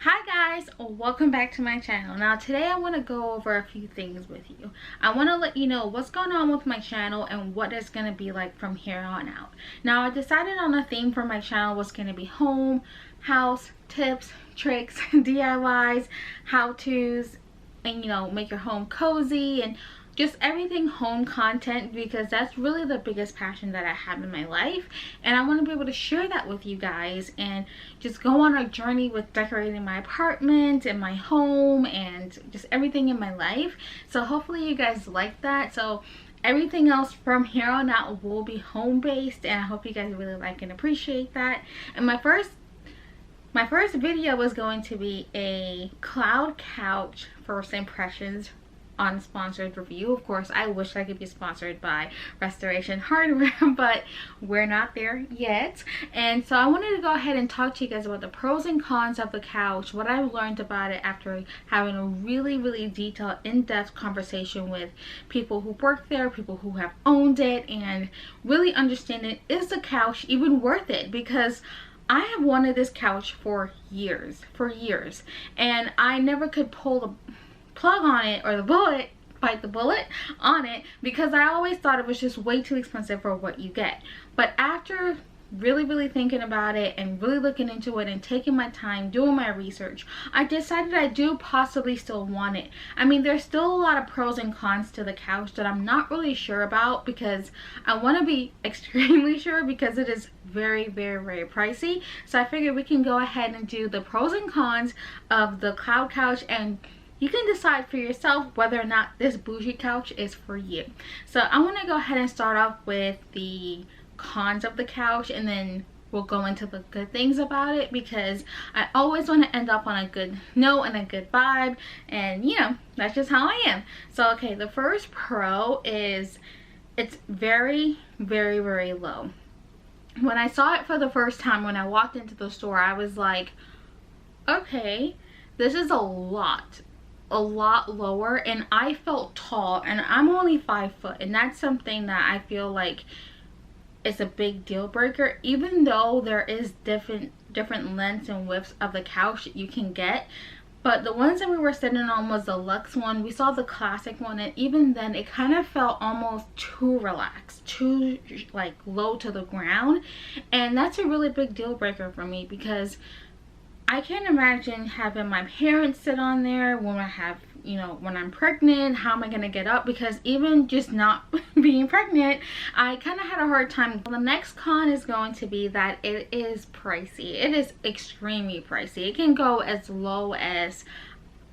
Hi guys, welcome back to my channel. Now today I want to go over a few things with you. I want to let you know what's going on with my channel and what it's going to be like from here on out. Now I decided on a theme for my channel was going to be home, house, tips, tricks, DIYs, how-tos, and make your home cozy and just everything home content, because that's really the biggest passion that I have in my life, and I want to be able to share that with you guys and just go on a journey with decorating my apartment and my home and just everything in my life. So hopefully you guys like that. So everything else from here on out will be home based, and I hope you guys really like and appreciate that. And my first video was going to be a cloud couch first impressions unsponsored review. Of course, I wish I could be sponsored by Restoration Hardware, but we're not there yet. And so I wanted to go ahead and talk to you guys about the pros and cons of the couch, what I've learned about it after having a really detailed, in-depth conversation with people who work there, people who have owned it, and really understanding, is the couch even worth it? Because I have wanted this couch for years, and I never could pull the plug on it, or bite the bullet on it, because I always thought it was just way too expensive for what you get. But after really thinking about it and really looking into it and taking my time doing my research, I decided I do possibly still want it. I mean, there's still a lot of pros and cons to the couch that I'm not really sure about, because I want to be extremely sure, because it is very pricey. So I figured we can go ahead and do the pros and cons of the cloud couch, and you can decide for yourself whether or not this bougie couch is for you. So I want to go ahead and start off with the cons of the couch, and then we'll go into the good things about it, because I always want to end up on a good note and a good vibe, and that's just how I am. So okay, the first pro is it's very low. When I saw it for the first time, when I walked into the store, I was like, okay, this is a lot lower. And I felt tall, and I'm only 5 foot, and that's something that I feel like is a big deal breaker. Even though there is different lengths and widths of the couch that you can get, but the ones that we were sitting on was the luxe one. We saw the classic one, and even then it kind of felt almost too relaxed, too like low to the ground, and that's a really big deal breaker for me, because I can't imagine having my parents sit on there when I have, when I'm pregnant. How am I going to get up? Because even just not being pregnant, I kind of had a hard time. The next con is going to be that it is pricey. It is extremely pricey. It can go as low as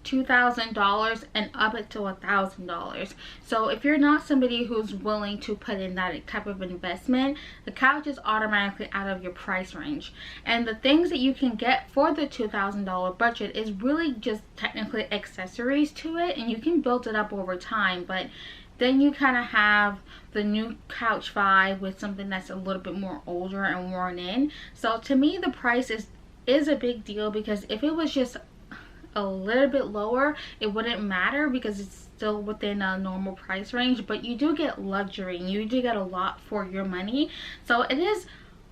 $2,000 and up to $1,000. So if you're not somebody who's willing to put in that type of investment, the couch is automatically out of your price range. And the things that you can get for the $2,000 budget is really just technically accessories to it, and you can build it up over time. But then you kind of have the new couch vibe with something that's a little bit more older and worn in. So to me, the price is a big deal, because if it was just a little bit lower, it wouldn't matter, because it's still within a normal price range. But you do get luxury, and you do get a lot for your money. So it is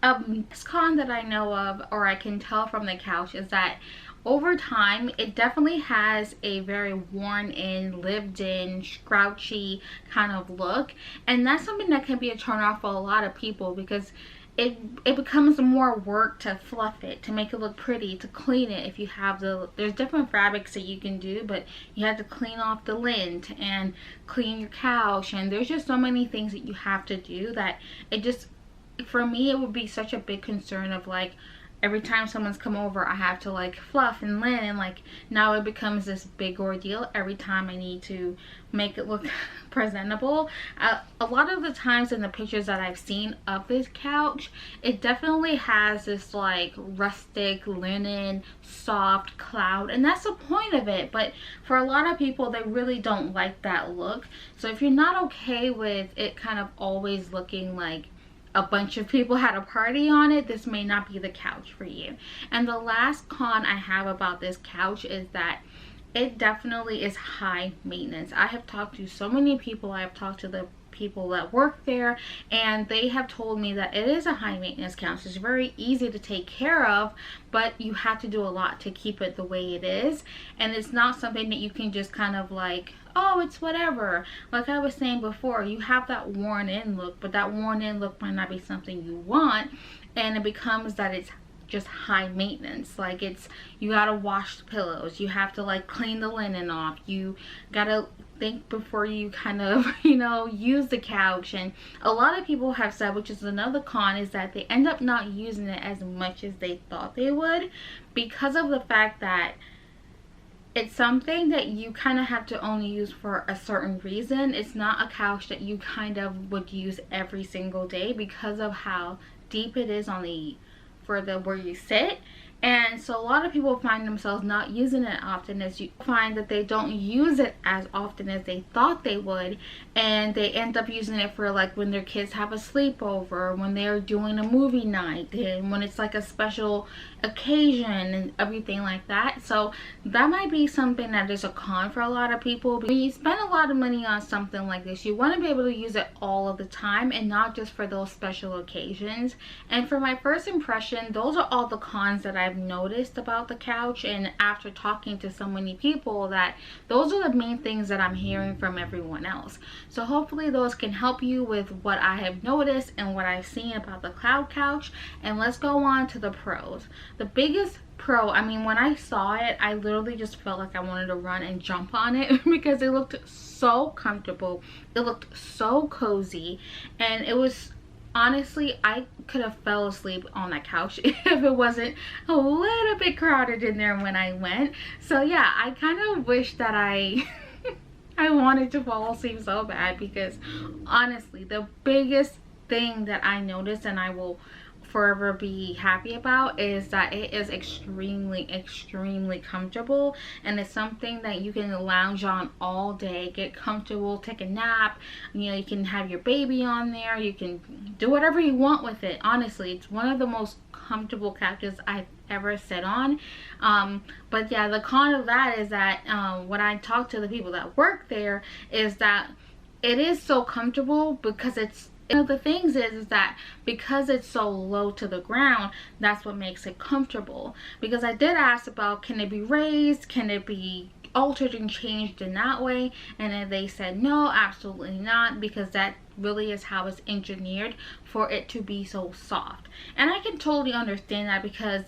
a con that I know of, or I can tell from the couch, is that over time it definitely has a very worn in, lived in, grouchy kind of look, and that's something that can be a turn off for a lot of people, because it becomes more work to fluff it, to make it look pretty, to clean it. If you have there's different fabrics that you can do, but you have to clean off the lint and clean your couch, and there's just so many things that you have to do that it just, for me, it would be such a big concern of like, every time someone's come over, I have to like fluff and lint, and like now it becomes this big ordeal every time I need to make it look presentable. A lot of the times in the pictures that I've seen of this couch, it definitely has this like rustic linen, soft cloud, and that's the point of it. But for a lot of people, they really don't like that look. So if you're not okay with it kind of always looking like a bunch of people had a party on it, this may not be the couch for you. And the last con I have about this couch is that it definitely is high maintenance. I have talked to so many people. I have talked to the people that work there, and they have told me that it is a high maintenance couch. It's very easy to take care of, but you have to do a lot to keep it the way it is. And it's not something that you can just kind of like, oh, it's whatever. Like I was saying before, you have that worn in look, but that worn in look might not be something you want, and it becomes that it's just high maintenance. Like, it's, you gotta wash the pillows, you have to like clean the linen off, you gotta think before you kind of, you know, use the couch. And a lot of people have said, which is another con, is that they end up not using it as much as they thought they would, because of the fact that it's something that you kind of have to only use for a certain reason. It's not a couch that you kind of would use every single day, because of how deep it is on the where you sit. And so a lot of people find themselves not using it often, as you find that they don't use it as often as they thought they would, and they end up using it for like when their kids have a sleepover, when they're doing a movie night, and when it's like a special occasion and everything like that. So that might be something that is a con for a lot of people. When you spend a lot of money on something like this, you want to be able to use it all of the time and not just for those special occasions. And for my first impression, those are all the cons that I've noticed about the couch, and after talking to so many people, that those are the main things that I'm hearing from everyone else. So hopefully those can help you with what I have noticed and what I've seen about the Cloud Couch. And let's go on to the pros. The biggest pro, I mean, when I saw it, I literally just felt like I wanted to run and jump on it because it looked so comfortable, it looked so cozy, and it was, honestly, I could have fell asleep on that couch if it wasn't a little bit crowded in there when I went. So yeah, I kind of wish that I wanted to fall asleep so bad, because honestly, the biggest thing that I noticed, and I will forever be happy about, is that it is extremely comfortable, and it's something that you can lounge on all day, get comfortable, take a nap, you know, you can have your baby on there, you can do whatever you want with it. Honestly, it's one of the most comfortable couches I've ever sit on. But yeah, the con of that is that when I talk to the people that work there, is that it is so comfortable, because it's, one of the things is that because it's so low to the ground, that's what makes it comfortable. Because I did ask about, can it be raised, can it be altered and changed in that way, and then they said no, absolutely not, because that really is how it's engineered for it to be so soft. And I can totally understand that, because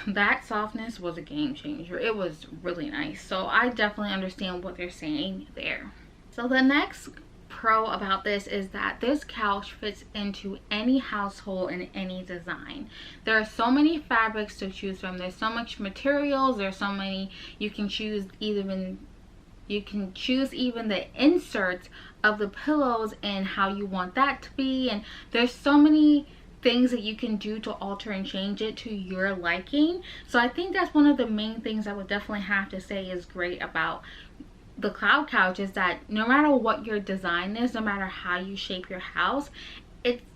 that softness was a game changer. It was really nice. So I definitely understand what they're saying there. So the next pro about this is that this couch fits into any household and any design. There are so many fabrics to choose from, there's so much materials, there's so many, you can choose even the inserts of the pillows and how you want that to be, and there's so many things that you can do to alter and change it to your liking. So I think that's one of the main things I would definitely have to say is great about the Cloud Couch, is that no matter what your design is, no matter how you shape your house,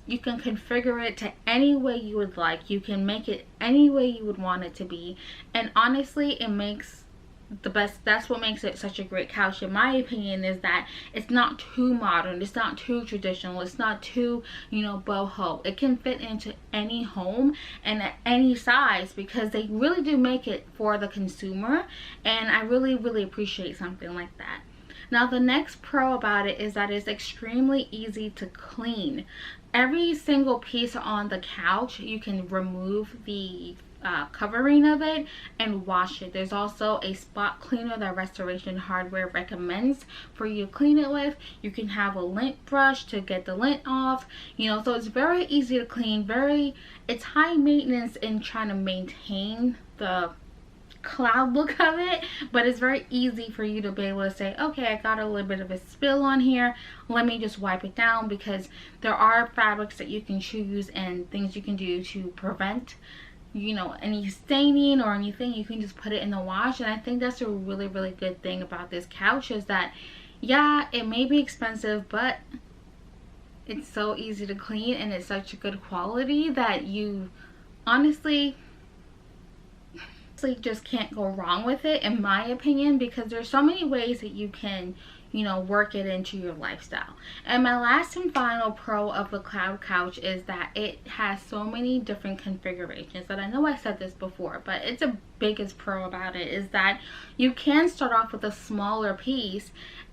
you can configure it to any way you would like. You can make it any way you would want it to be, and honestly, it makes the best. That's what makes it such a great couch, in my opinion, is that it's not too modern, it's not too traditional, it's not too, you know, boho. It can fit into any home and at any size, because they really do make it for the consumer, and I really appreciate something like that. Now the next pro about it is that it's extremely easy to clean. Every single piece on the couch, you can remove the covering of it and wash it. There's also a spot cleaner that Restoration Hardware recommends for you to clean it with. You can have a lint brush to get the lint off, you know, so it's very easy to clean. It's high maintenance in trying to maintain the cloud look of it, but it's very easy for you to be able to say, okay, I got a little bit of a spill on here, let me just wipe it down, because there are fabrics that you can choose and things you can do to prevent, you know, any staining or anything. You can just put it in the wash. And I think that's a really good thing about this couch, is that yeah, it may be expensive, but it's so easy to clean and it's such a good quality that you honestly just can't go wrong with it, in my opinion, because there's so many ways that you can you know, work it into your lifestyle. And my last and final pro of the Cloud Couch is that it has so many different configurations. And I know I said this before, but it's a biggest pro about it is that you can start off with a smaller piece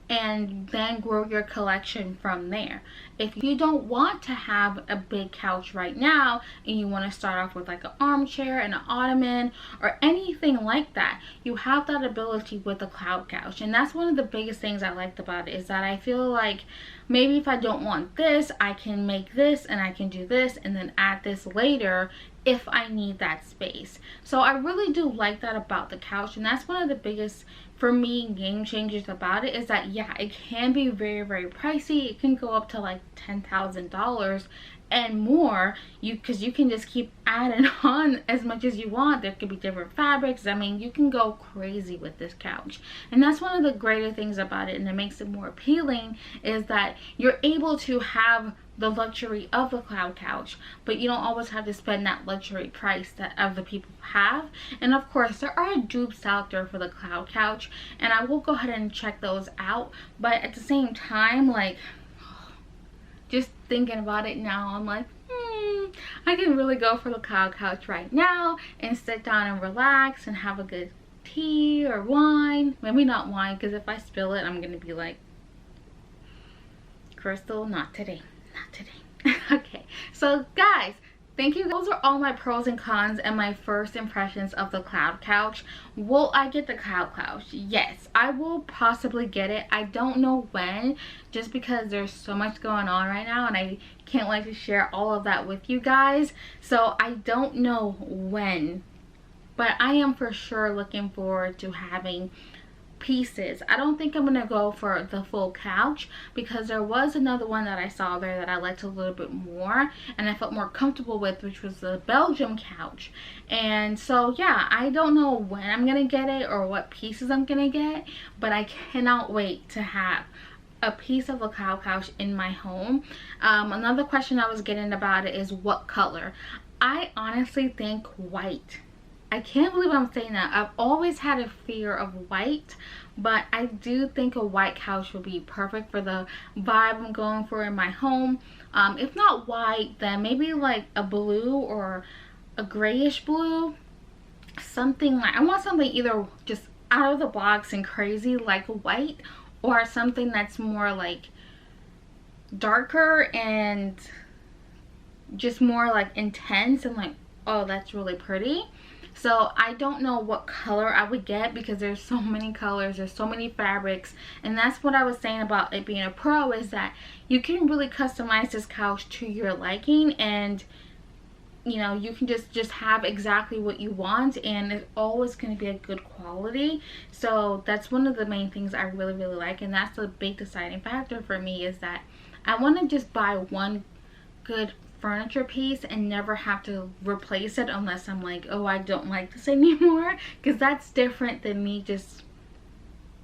and then grow your collection from there. If you don't want to have a big couch right now and you want to start off with like an armchair and an ottoman or anything like that, you have that ability with the Cloud Couch. And that's one of the biggest things I liked about it, is that I feel like maybe if I don't want this, I can make this and I can do this and then add this later if I need that space. So I really do like that about the couch, and that's one of the biggest, for me, game changers about it, is that yeah, it can be very, very pricey. It can go up to like $10,000 and more, because you can just keep adding on as much as you want. There could be different fabrics. I mean, you can go crazy with this couch, and that's one of the greater things about it, and it makes it more appealing, is that you're able to have the luxury of the Cloud Couch, but you don't always have to spend that luxury price that other people have. And of course, there are dupes out there for the Cloud Couch, and I will go ahead and check those out. But at the same time, like, just thinking about it now, I'm like, I can really go for the Cloud Couch right now and sit down and relax and have a good tea or wine. Maybe not wine, because if I spill it, I'm gonna be like, Crystal, not today. Not today. Okay, so guys, thank you. Those are all my pros and cons and my first impressions of the Cloud Couch. Will I get the Cloud Couch? Yes, I will possibly get it. I don't know when, just because there's so much going on right now and I can't wait to share all of that with you guys. So I don't know when, but I am for sure looking forward to having pieces. I don't think I'm gonna go for the full couch, because there was another one that I saw there that I liked a little bit more and I felt more comfortable with, which was the Belgium couch. And so yeah, I don't know when I'm gonna get it or what pieces I'm gonna get, but I cannot wait to have a piece of a Cloud Couch in my home. Another question I was getting about it is what color. I honestly think white. I can't believe I'm saying that. I've always had a fear of white, but I do think a white couch would be perfect for the vibe I'm going for in my home. If not white, then maybe like a blue or a grayish blue. Something like, I want something either just out of the box and crazy like white, or something that's more like darker and just more like intense and like, oh, that's really pretty. So I don't know what color I would get, because there's so many colors, there's so many fabrics, and that's what I was saying about it being a pro, is that you can really customize this couch to your liking, and you know, you can just have exactly what you want, and it's always going to be a good quality. So that's one of the main things I really, really like, and that's the big deciding factor for me, is that I want to just buy one good furniture piece and never have to replace it unless I'm like, oh, I don't like this anymore, because that's different than me just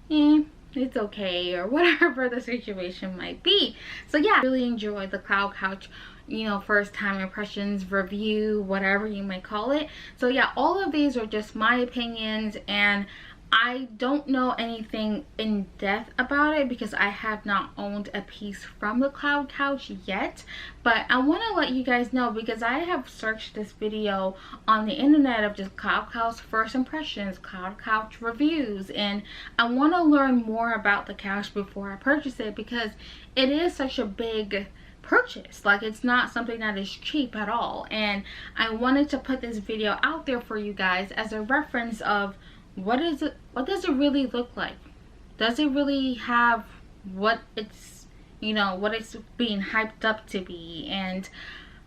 it's okay, or whatever the situation might be. So yeah, I really enjoyed the Cloud Couch, you know, first time impressions, review, whatever you may call it. So yeah, all of these are just my opinions, and I don't know anything in depth about it because I have not owned a piece from the Cloud Couch yet. But I want to let you guys know, because I have searched this video on the internet of just Cloud Couch first impressions, Cloud Couch reviews, and I want to learn more about the couch before I purchase it, because it is such a big purchase. Like, it's not something that is cheap at all, and I wanted to put this video out there for you guys as a reference of what does it really look like? Does it really have what it's, you know, what it's being hyped up to be? And,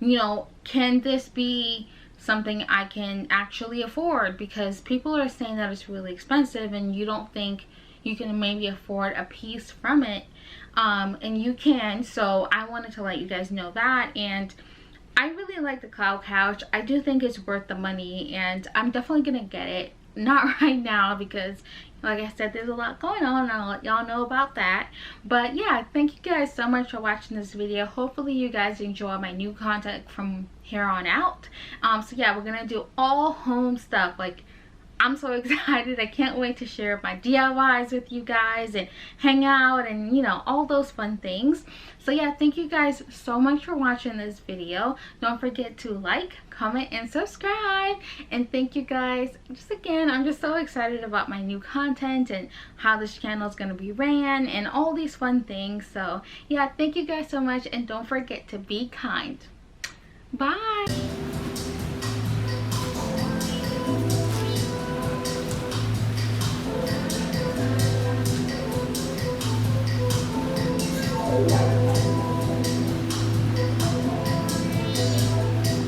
you know, can this be something I can actually afford? Because people are saying that it's really expensive and you don't think you can maybe afford a piece from it, and you can. So I wanted to let you guys know that. And I really like the Cloud Couch. I do think it's worth the money, and I'm definitely gonna get it. Not right now, because like I said, there's a lot going on, and I'll let y'all know about that. But yeah, thank you guys so much for watching this video. Hopefully you guys enjoy my new content from here on out. So yeah, we're gonna do all home stuff, like I'm so excited. I can't wait to share my DIYs with you guys and hang out and, you know, all those fun things. So yeah, thank you guys so much for watching this video. Don't forget to like, comment, and subscribe. And thank you guys. Just again, I'm just so excited about my new content and how this channel is going to be ran and all these fun things. So yeah, thank you guys so much, and don't forget to be kind. Bye.